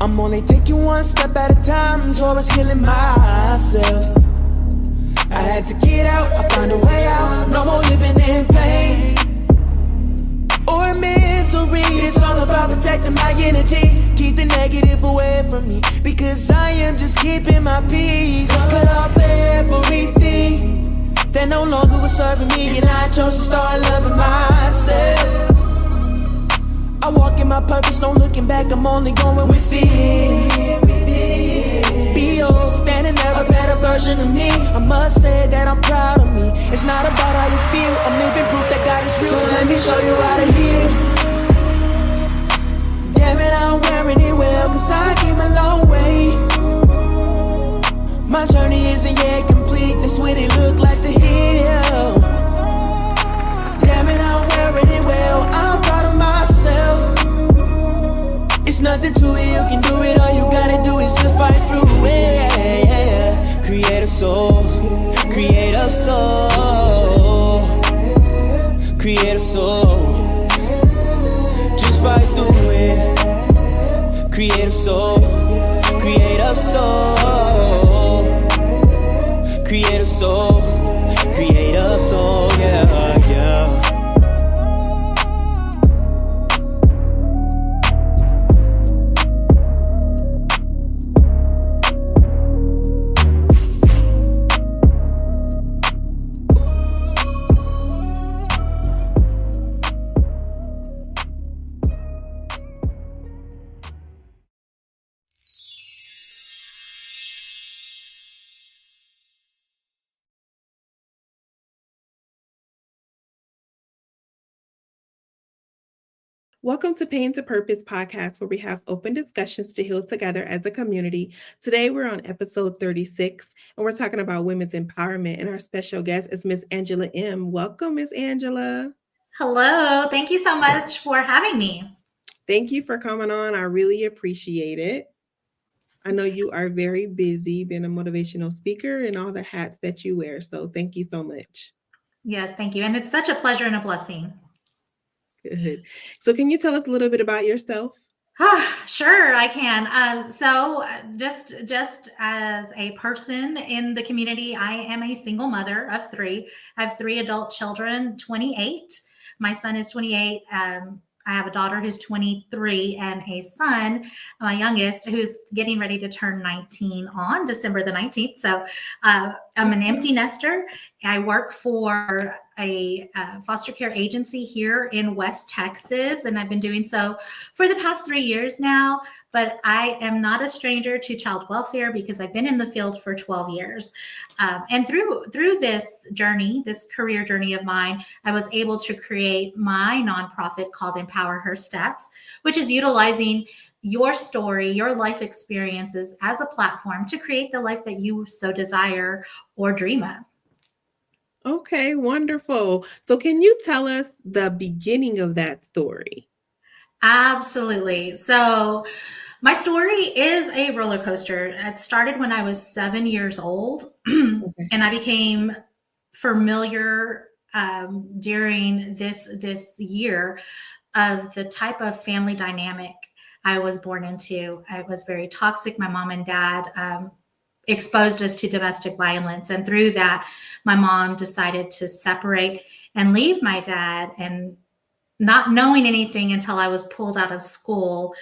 I'm only taking one step at a time towards healing myself. I had to get out, I find a way out. No more living in pain or misery. It's all about protecting my energy. Keep the negative away from me, because I am just keeping my peace. Cut off everything that no longer was serving me, and I chose to start loving myself. I walk in my purpose, no looking back, I'm only going within. Be old, standing there, a better version of me. I must say that I'm proud of me. It's not about how you feel, I'm living proof that God is real. So let me show you how to heal. Damn it, I'm wearing it well, cause I came a long way. My journey isn't yet complete, that's what it look like to heal. Damn it, I'm wearing it well, I'm proud of myself. It's nothing to it, you can do it, all you gotta do is just fight through it. Create a soul, create a soul, create a soul. Just fight through it. Create a soul, create a soul, create a soul, create a soul, yeah, yeah. Welcome to Pain to Purpose podcast, where we have open discussions to heal together as a community. Today, we're on episode 36, and we're talking about women's empowerment, and our special guest is Miss Angela M. Welcome, Miss Angela. Hello. Thank you so much for having me. Thank you for coming on. I really appreciate it. I know you are very busy being a motivational speaker and all the hats that you wear, so thank you so much. Yes, thank you. And it's such a pleasure and a blessing. Good. So can you tell us a little bit about yourself? Sure, I can. So just as a person in the community, I am a single mother of three. I have 3 adult children, 28. My son is 28. I have a daughter who's 23 and a son, my youngest, who's getting ready to turn 19 on December the 19th. So I'm an empty nester. I work for a foster care agency here in West Texas, and I've been doing so for the past 3 years now. But I am not a stranger to child welfare because I've been in the field for 12 years. And through this journey, this career journey of mine, I was able to create my nonprofit called Empower Her Steps, which is utilizing your story, your life experiences as a platform to create the life that you so desire or dream of. Okay, wonderful. So can you tell us the beginning of that story? Absolutely. So my story is a roller coaster. It started when I was 7 years old, okay. And I became familiar during this year of the type of family dynamic I was born into. I was very toxic. My mom and dad exposed us to domestic violence. And through that, my mom decided to separate and leave my dad. And not knowing anything until I was pulled out of school,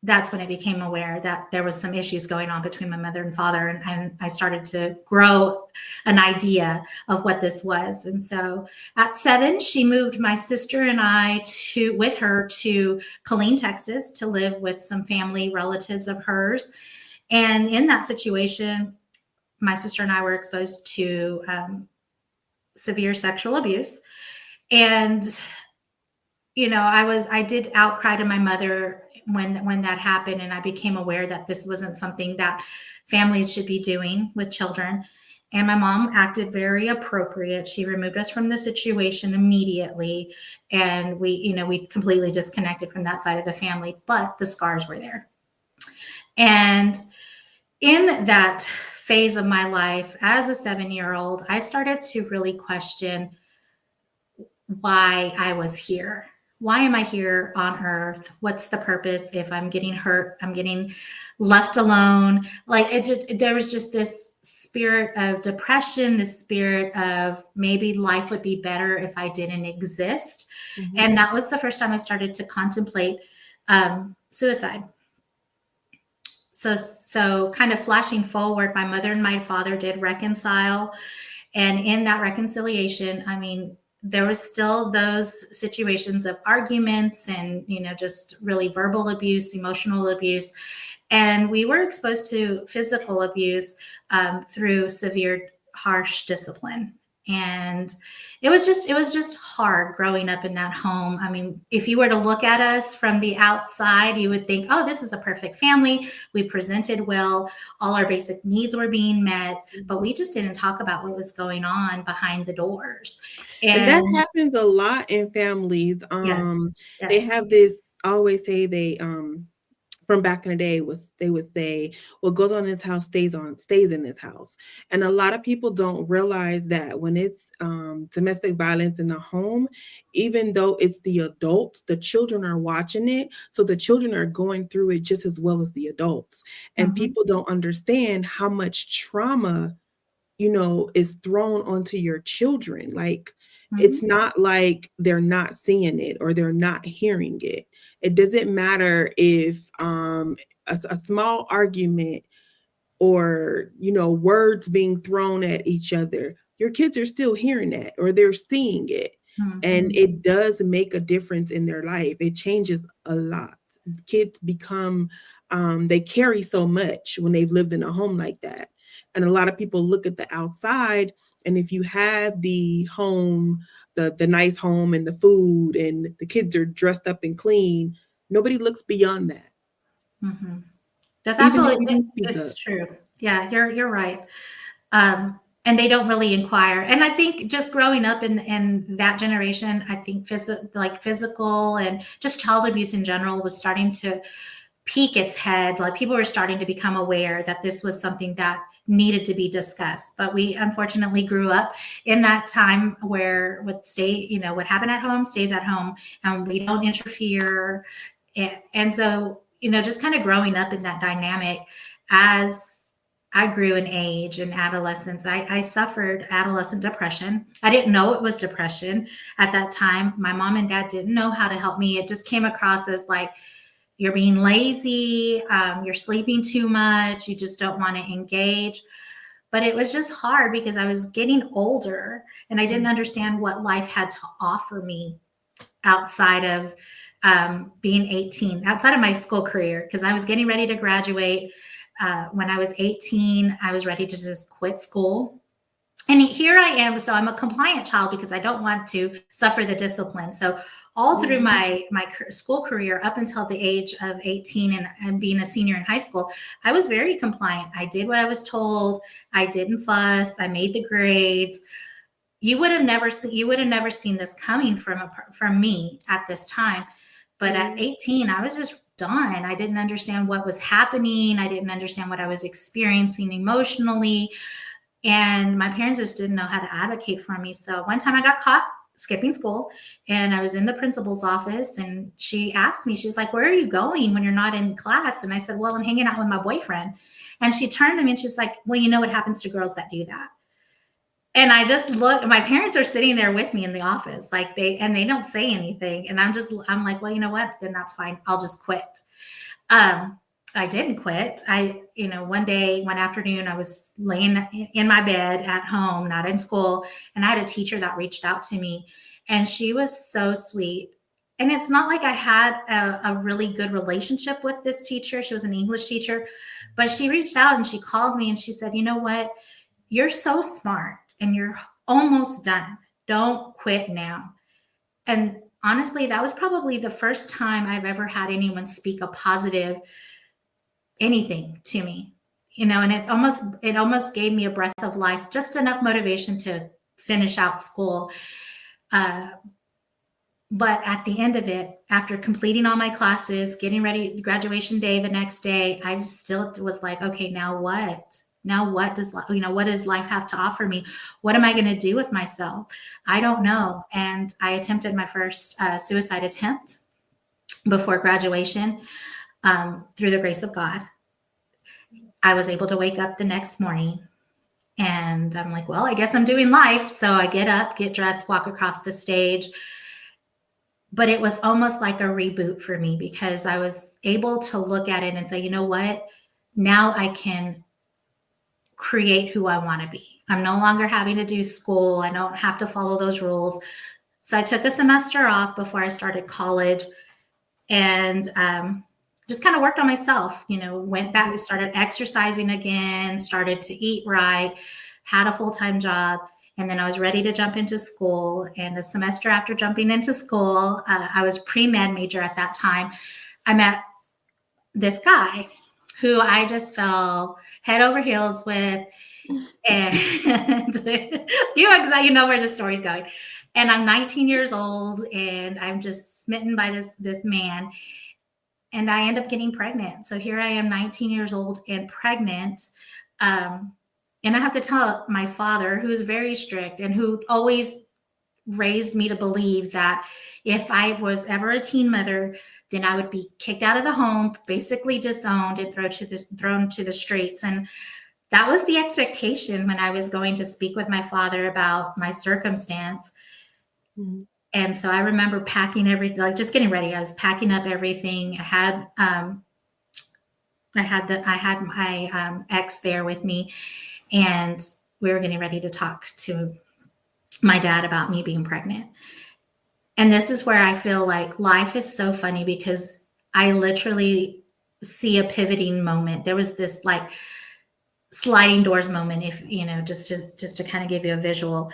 that's when I became aware that there was some issues going on between my mother and father. And I started to grow an idea of what this was. And so at 7, she moved my sister and I with her to Killeen, Texas, to live with some family relatives of hers. And in that situation, my sister and I were exposed to severe sexual abuse. And, you know, I did outcry to my mother when that happened. And I became aware that this wasn't something that families should be doing with children. And my mom acted very appropriate. She removed us from the situation immediately. And we completely disconnected from that side of the family, but the scars were there. And in that phase of my life as a 7-year-old, I started to really question why I was here. Why am I here on earth? What's the purpose? If I'm getting hurt, I'm getting left alone. Like there was just this spirit of depression, this spirit of maybe life would be better if I didn't exist. Mm-hmm. And that was the first time I started to contemplate suicide. So kind of flashing forward, my mother and my father did reconcile. And in that reconciliation, I mean, there was still those situations of arguments and, just really verbal abuse, emotional abuse. And we were exposed to physical abuse through severe, harsh discipline. And it was just hard growing up in that home. I mean, if you were to look at us from the outside, you would think, oh, this is a perfect family. We presented well. All our basic needs were being met, but we just didn't talk about what was going on behind the doors. And that happens a lot in families. Yes. They have this, I always say from back in the day they would say, what goes on in this house stays in this house. And a lot of people don't realize that when it's domestic violence in the home, even though it's the adults, the children are watching it. So the children are going through it just as well as the adults. And people don't understand how much trauma, is thrown onto your children. Like, it's not like they're not seeing it or they're not hearing it. It doesn't matter if a small argument or, words being thrown at each other, your kids are still hearing that or they're seeing it. And it does make a difference in their life. It changes a lot. Kids become, they carry so much when they've lived in a home like that. And a lot of people look at the outside, and if you have the home, the nice home and the food and the kids are dressed up and clean, nobody looks beyond that. Mm-hmm. That's absolutely, it's true. Yeah, you're right. And they don't really inquire. And I think just growing up in that generation, I think physical and just child abuse in general was starting to peak its head. Like people were starting to become aware that this was something that needed to be discussed. But we unfortunately grew up in that time where what happened at home stays at home, and we don't interfere. And so, just kind of growing up in that dynamic as I grew in age and adolescence, I suffered adolescent depression. I didn't know it was depression at that time. My mom and dad didn't know how to help me. It just came across as like, you're being lazy, you're sleeping too much, you just don't want to engage. But it was just hard because I was getting older and I didn't understand what life had to offer me outside of being 18, outside of my school career, because I was getting ready to graduate. When I was 18, I was ready to just quit school. And here I am. So I'm a compliant child because I don't want to suffer the discipline. So all through my school career up until the age of 18 and being a senior in high school, I was very compliant. I did what I was told. I didn't fuss. I made the grades. You would have never seen this coming from me at this time. But at 18, I was just done. I didn't understand what was happening. I didn't understand what I was experiencing emotionally. And my parents just didn't know how to advocate for me. So one time I got caught skipping school and I was in the principal's office and she asked me, she's like, where are you going when you're not in class? And I said, well, I'm hanging out with my boyfriend. And she turned to me and she's like, well, you know what happens to girls that do that? And I just look, my parents are sitting there with me in the office, like they don't say anything. And I'm like, well, you know what? Then that's fine. I'll just quit. I didn't quit. One afternoon, I was laying in my bed at home, not in school. And I had a teacher that reached out to me and she was so sweet. And it's not like I had a really good relationship with this teacher. She was an English teacher, but she reached out and she called me and she said, you know what? You're so smart and you're almost done. Don't quit now. And honestly, that was probably the first time I've ever had anyone speak a positive anything to me. and it almost gave me a breath of life, just enough motivation to finish out school. But at the end of it, after completing all my classes, getting ready, graduation day the next day, I still was like, okay, now what? Now what does life have to offer me? What am I going to do with myself? I don't know. And I attempted my first suicide attempt before graduation. Through the grace of God, I was able to wake up the next morning, and I'm like, well, I guess I'm doing life. So I get up, get dressed, walk across the stage. But it was almost like a reboot for me, because I was able to look at it and say, you know what? Now I can create who I want to be. I'm no longer having to do school. I don't have to follow those rules. So I took a semester off before I started college, and just kind of worked on myself, went back, started exercising again, started to eat right, had a full-time job. And then I was ready to jump into school. And the semester after jumping into school, I was pre-med major at that time. I met this guy who I just fell head over heels with. And you know where the story's going. And I'm 19 years old, and I'm just smitten by this man. And I end up getting pregnant. So here I am, 19 years old and pregnant. And I have to tell my father, who is very strict and who always raised me to believe that if I was ever a teen mother, then I would be kicked out of the home, basically disowned, and thrown to the streets. And that was the expectation when I was going to speak with my father about my circumstance. Mm-hmm. And so I remember packing everything, like just getting ready. I was packing up everything. I had my ex there with me, and we were getting ready to talk to my dad about me being pregnant. And this is where I feel like life is so funny, because I literally see a pivoting moment. There was this like sliding doors moment, if just to kind of give you a visual.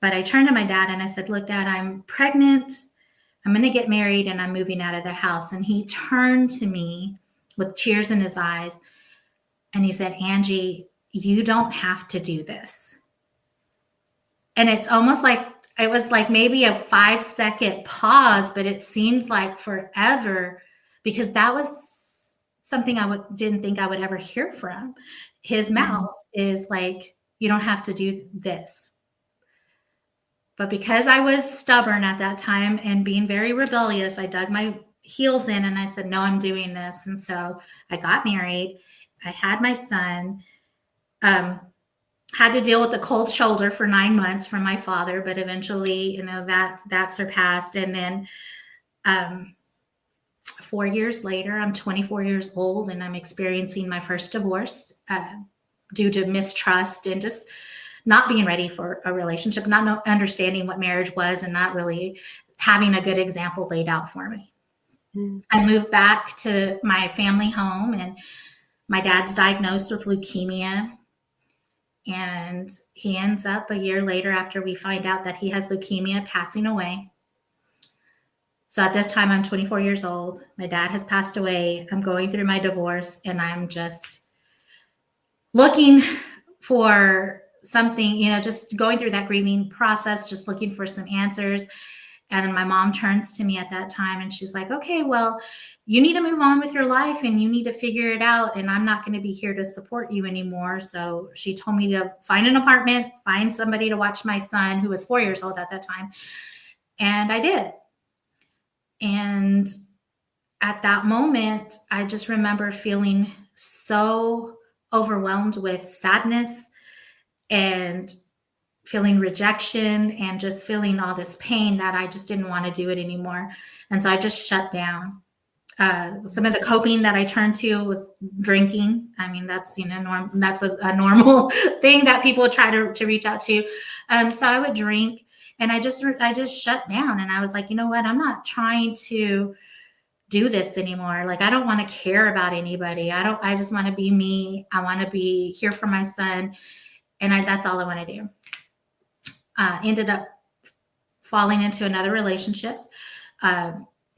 But I turned to my dad and I said, look, Dad, I'm pregnant. I'm going to get married, and I'm moving out of the house. And he turned to me with tears in his eyes, and he said, Angie, you don't have to do this. And it's almost like, it was like maybe a 5-second pause, but it seemed like forever, because that was something I didn't think I would ever hear from his mouth, is like, you don't have to do this. But because I was stubborn at that time and being very rebellious, I dug my heels in and I said, no, I'm doing this. And so I got married. I had my son. Had to deal with a cold shoulder for 9 months from my father, but eventually, that surpassed. And then 4 years later, I'm 24 years old, and I'm experiencing my first divorce due to mistrust and just not being ready for a relationship, not understanding what marriage was, and not really having a good example laid out for me. Mm-hmm. I moved back to my family home, and my dad's diagnosed with leukemia. And he ends up a year later, after we find out that he has leukemia, passing away. So at this time, I'm 24 years old. My dad has passed away. I'm going through my divorce, and I'm just looking for something, just going through that grieving process, just looking for some answers. And then my mom turns to me at that time, and she's like, okay, well, you need to move on with your life, and you need to figure it out. And I'm not going to be here to support you anymore. So she told me to find an apartment, find somebody to watch my son, who was 4 years old at that time. And I did. And at that moment, I just remember feeling so overwhelmed with sadness and feeling rejection and just feeling all this pain that I just didn't want to do it anymore. And so I just shut down. Some of the coping that I turned to was drinking. I mean, that's, that's a normal thing that people try to reach out to. So I would drink, and I just shut down, and I was like, you know what? I'm not trying to do this anymore. Like, I don't want to care about anybody. I just want to be me. I want to be here for my son. And that's all I want to do. Ended up falling into another relationship.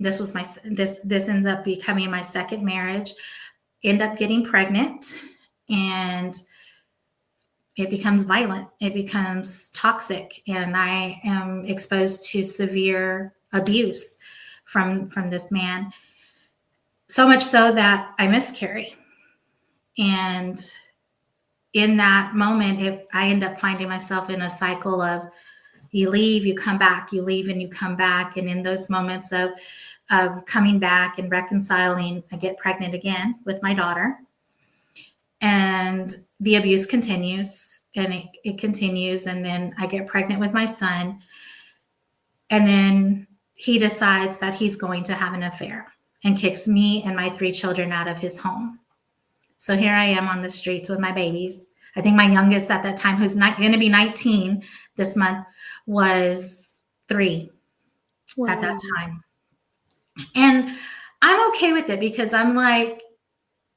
This ends up becoming my second marriage. End up getting pregnant. and it becomes violent. It becomes toxic, and I am exposed to severe abuse from this man. So much so that I miscarry. And in that moment, I end up finding myself in a cycle of you leave, you come back, you leave, and you come back. And in those moments of coming back and reconciling, I get pregnant again with my daughter. And the abuse continues, and it continues. And then I get pregnant with my son. And then he decides that he's going to have an affair and kicks me and my 3 children out of his home. So here I am on the streets with my babies. I think my youngest at that time, who's not going to be 19 this month, was 3 at that time. And I'm okay with it because I'm like,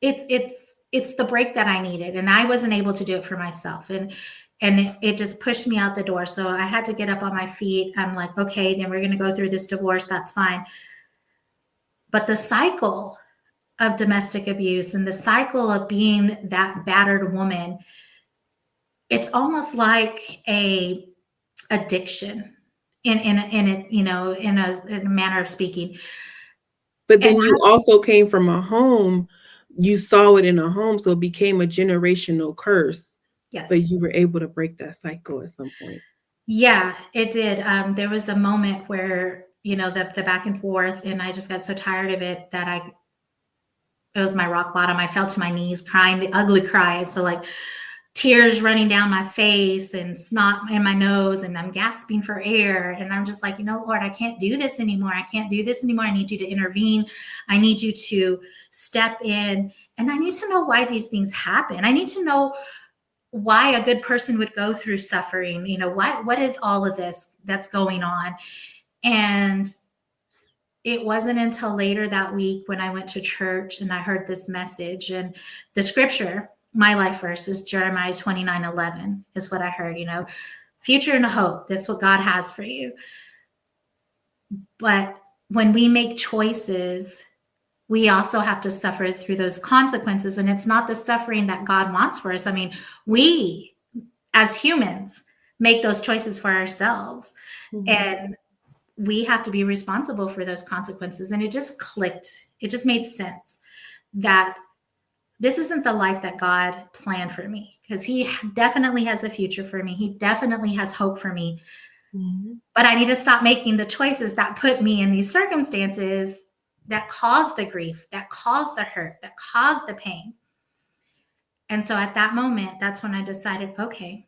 it's the break that I needed. And I wasn't able to do it for myself. And it just pushed me out the door. So I had to get up on my feet. I'm like, okay, then we're going to go through this divorce. That's fine. But the cycle of domestic abuse and the cycle of being that battered woman, it's almost like a addiction in a manner of speaking. But then you also came from a home, you saw it in a home, so it became a generational curse. Yes. But you were able to break that cycle at some point. Yeah, it did. There was a moment where, the back and forth, and I just got so tired of it that it was my rock bottom. I fell to my knees crying, the ugly cry. So like tears running down my face and snot in my nose, and I'm gasping for air. And I'm just like, Lord, I can't do this anymore. I can't do this anymore. I need you to intervene. I need you to step in, and I need to know why these things happen. I need to know why a good person would go through suffering. What is all of this that's going on? And it wasn't until later that week when I went to church and I heard this message, and the scripture, my life verse, is Jeremiah 29:11 is what I heard, future and a hope. That's what God has for you. But when we make choices, we also have to suffer through those consequences. And it's not the suffering that God wants for us. I mean, we as humans make those choices for ourselves. Mm-hmm. And we have to be responsible for those consequences. And it just clicked. It just made sense that this isn't the life that God planned for me, because he definitely has a future for me. He definitely has hope for me. Mm-hmm. But I need to stop making the choices that put me in these circumstances that cause the grief, that cause the hurt, that cause the pain. And so at that moment, that's when I decided, okay,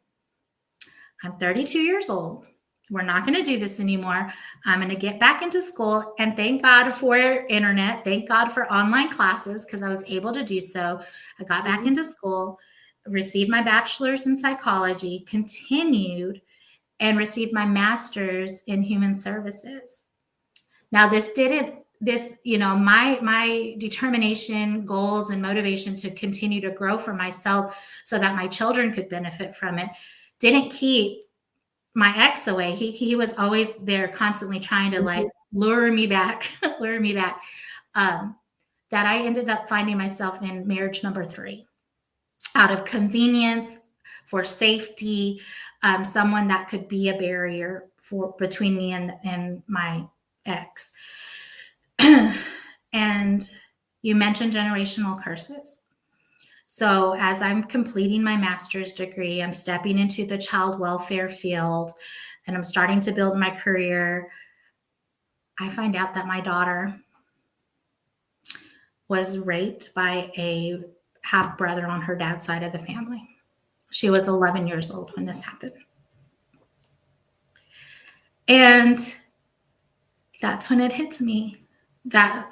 I'm 32 years old. We're not going to do this anymore. I'm going to get back into school. And thank God for internet. Thank God for online classes, because I was able to do so. I got back into school, received my bachelor's in psychology, continued, and received my master's in human services. Now, my determination, goals, and motivation to continue to grow for myself so that my children could benefit from it didn't keep my ex away. He was always there, constantly trying to like lure me back, that I ended up finding myself in marriage number 3 out of convenience, for safety, someone that could be a barrier between me and my ex. And you mentioned generational curses. So as I'm completing my master's degree, I'm stepping into the child welfare field, and I'm starting to build my career. I find out that my daughter was raped by a half brother on her dad's side of the family. She was 11 years old when this happened. And that's when it hits me that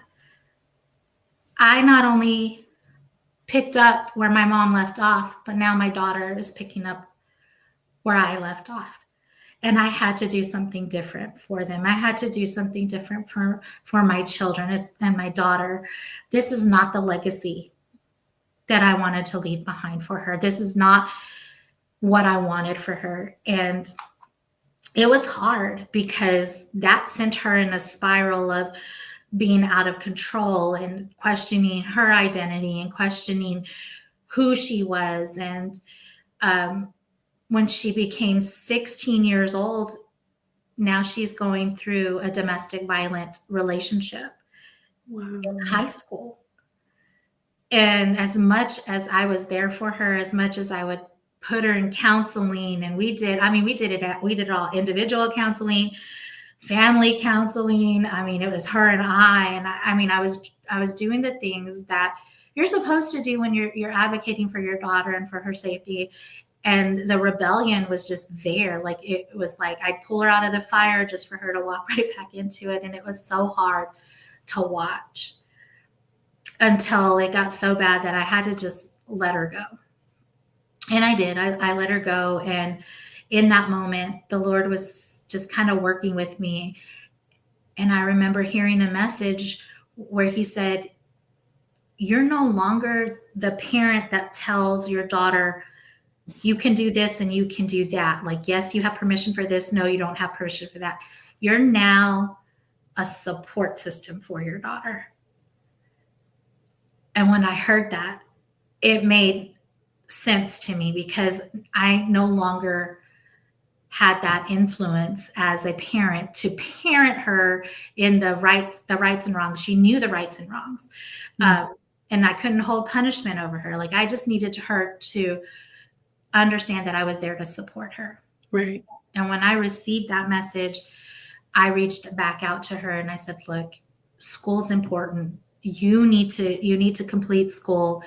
I not only picked up where my mom left off, but now my daughter is picking up where I left off. And I had to do something different for them. I had to do something different for my children and my daughter. This is not the legacy that I wanted to leave behind for her. This is not what I wanted for her. And it was hard, because that sent her in a spiral of being out of control and questioning her identity and questioning who she was. And when she became 16 years old, now she's going through a domestic violent relationship in high school. And as much as I was there for her, as much as I would put her in counseling, and we did it all, individual counseling, family counseling. I mean, it was her and I was doing the things that you're supposed to do when you're advocating for your daughter and for her safety. And the rebellion was just there. Like, it was like I'd pull her out of the fire just for her to walk right back into it. And it was so hard to watch until it got so bad that I had to just let her go. And I did. I let her go. And in that moment, the Lord was just kind of working with me. And I remember hearing a message where he said, you're no longer the parent that tells your daughter, you can do this and you can do that. Like, yes, you have permission for this. No, you don't have permission for that. You're now a support system for your daughter. And when I heard that, it made sense to me, because I no longer had that influence as a parent to parent her in the rights and wrongs. She knew the rights and wrongs. And I couldn't hold punishment over her. Like, I just needed her to understand that I was there to support her. Right. And when I received that message, I reached back out to her and I said, look, school's important. You need to complete school.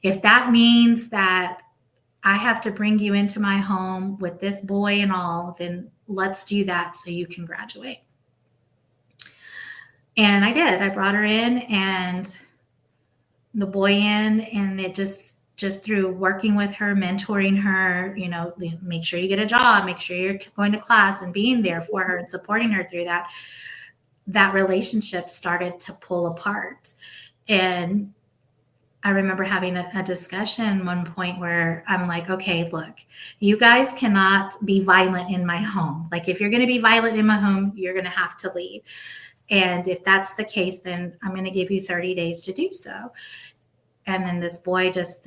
If that means that I have to bring you into my home with this boy and all, then let's do that so you can graduate. And I did. I brought her in and the boy in, and it just through working with her, mentoring her, make sure you get a job, make sure you're going to class and being there for her and supporting her through that relationship started to pull apart. And I remember having a discussion one point where I'm like, okay, look, you guys cannot be violent in my home. Like, if you're going to be violent in my home, you're going to have to leave. And if that's the case, then I'm going to give you 30 days to do so. And then this boy just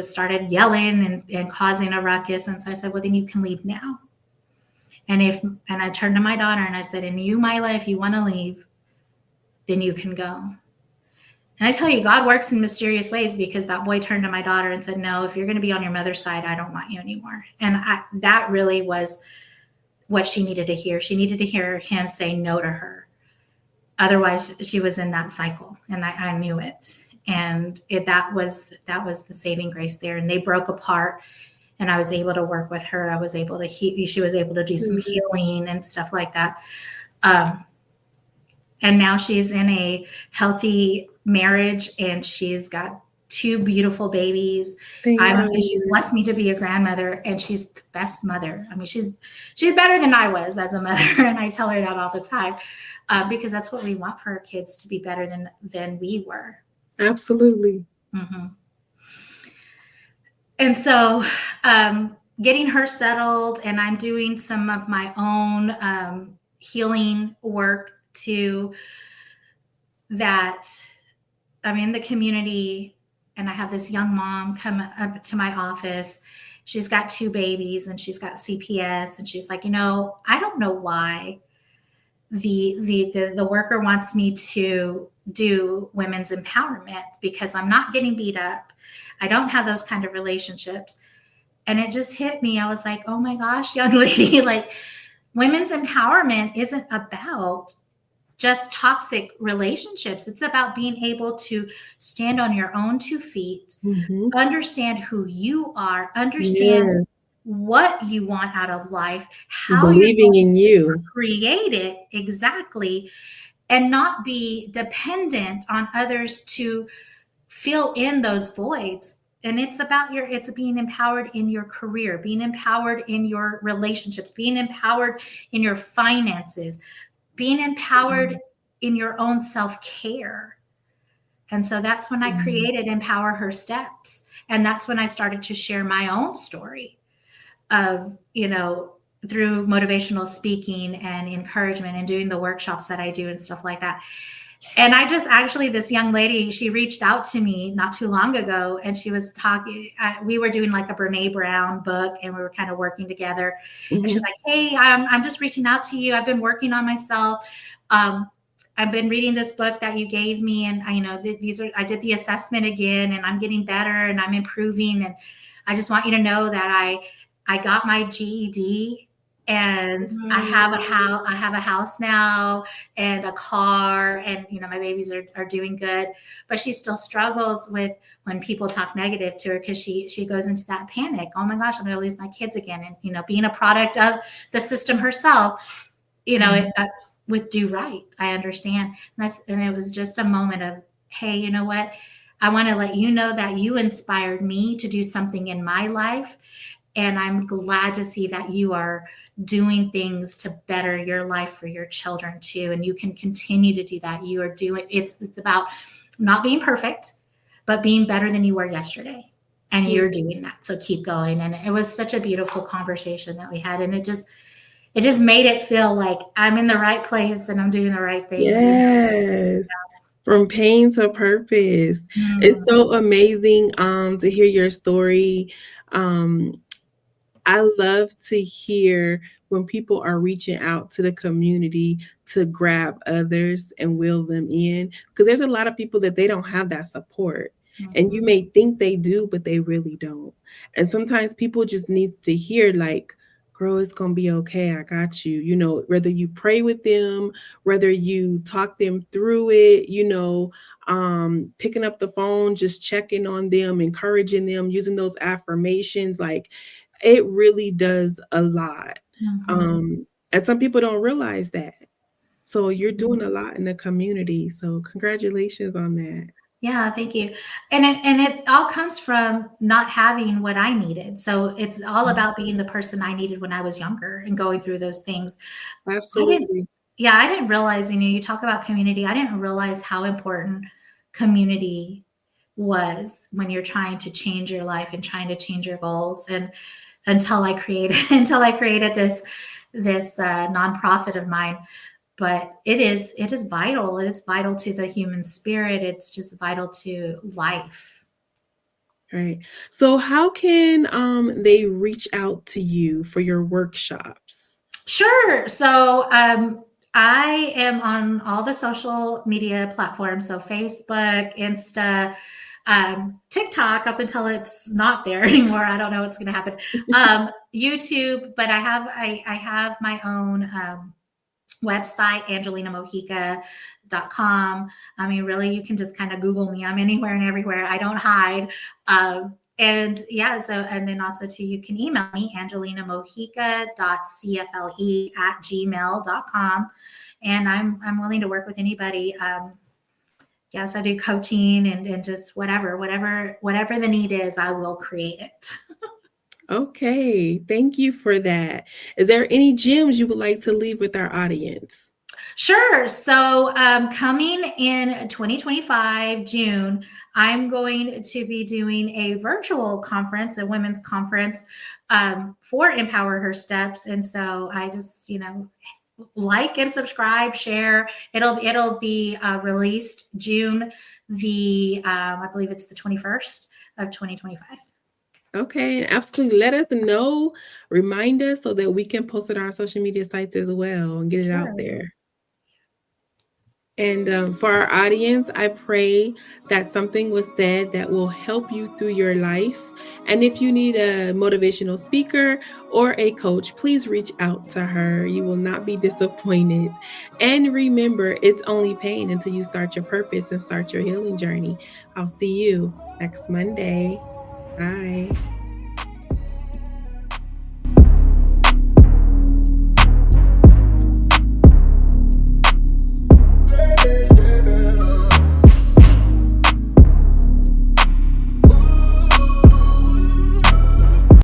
started yelling and causing a ruckus. And so I said, well, then you can leave now. And I turned to my daughter and I said, and you, Mila, if you want to leave, then you can go. And I tell you, God works in mysterious ways, because that boy turned to my daughter and said, no, if you're going to be on your mother's side, I don't want you anymore. And that really was what she needed to hear. She needed to hear him say no to her. Otherwise, she was in that cycle, and I knew it. And that was the saving grace there. And they broke apart, and I was able to work with her. I was able to she was able to do some healing and stuff like that. And now she's in a healthy marriage, and she's got 2 beautiful babies. She's blessed me to be a grandmother, and she's the best mother. I mean, she's better than I was as a mother. And I tell her that all the time, because that's what we want for our kids, to be better than we were. Absolutely. Mm-hmm. And so getting her settled, and I'm doing some of my own healing work too, that I'm in the community, and I have this young mom come up to my office. She's got 2 babies, and she's got CPS, and she's like, I don't know why the worker wants me to do women's empowerment, because I'm not getting beat up. I don't have those kind of relationships. And it just hit me. I was like, oh my gosh, young lady, like, women's empowerment isn't about just toxic relationships. It's about being able to stand on your own 2 feet, understand who you are, understand what you want out of life, how believing in you, create it exactly, and not be dependent on others to fill in those voids. And it's being empowered in your career, being empowered in your relationships, being empowered in your finances, being empowered in your own self-care. And so that's when I created Empower Her Steps. And that's when I started to share my own story of, through motivational speaking and encouragement and doing the workshops that I do and stuff like that. And I just actually, this young lady, she reached out to me not too long ago, and she was talking. We were doing like a Brene Brown book, and we were kind of working together. Mm-hmm. And she's like, "Hey, I'm just reaching out to you. I've been working on myself. I've been reading this book that you gave me, and I did the assessment again, and I'm getting better, and I'm improving. And I just want you to know that I got my GED." And I have a house now and a car, and my babies are doing good, but she still struggles with when people talk negative to her, because she goes into that panic. Oh my gosh, I'm going to lose my kids again. And being a product of the system herself, with do right, I understand. And it was just a moment of, hey, you know what? I want to let you know that you inspired me to do something in my life. And I'm glad to see that you are doing things to better your life for your children too. And you can continue to do that. You are doing, it's about not being perfect, but being better than you were yesterday. And you're doing that. So keep going. And it was such a beautiful conversation that we had. And it just made it feel like I'm in the right place and I'm doing the right things. Yes. From pain to purpose. It's so amazing to hear your story. I love to hear when people are reaching out to the community to grab others and wheel them in, because there's a lot of people that they don't have that support. And you may think they do, but they really don't. And sometimes people just need to hear, like, girl, it's going to be okay. I got you. Whether you pray with them, whether you talk them through it, picking up the phone, just checking on them, encouraging them, using those affirmations, like, it really does a lot. And some people don't realize that. So you're doing a lot in the community. So congratulations on that. Yeah, thank you. And it all comes from not having what I needed. So it's all about being the person I needed when I was younger and going through those things. Absolutely. I didn't realize, you talk about community. I didn't realize how important community was when you're trying to change your life and trying to change your goals. And until I created this nonprofit of mine. But it is vital. It is vital to the human spirit. It's just vital to life. Right. So how can they reach out to you for your workshops? Sure. So I am on all the social media platforms. So Facebook, Insta, TikTok, up until it's not there anymore. I don't know what's going to happen. YouTube, but I have my own website, angelinamojica.com. I mean, really, you can just kind of Google me. I'm anywhere and everywhere. I don't hide. And then also too, you can email me, angelinamojica.cfle@gmail.com. And I'm willing to work with anybody. Yes, I do coaching and just whatever the need is, I will create it. Okay, thank you for that. Is there any gems you would like to leave with our audience? Sure. So coming in 2025, June, I'm going to be doing a virtual conference, a women's conference for Empower Her Steps. And so I just, like and subscribe, share. It'll be released June I believe it's the 21st of 2025. Okay, absolutely. Let us know, remind us so that we can post it on our social media sites as well and get it out there. And for our audience, I pray that something was said that will help you through your life. And if you need a motivational speaker or a coach, please reach out to her. You will not be disappointed. And remember, it's only pain until you start your purpose and start your healing journey. I'll see you next Monday. Bye.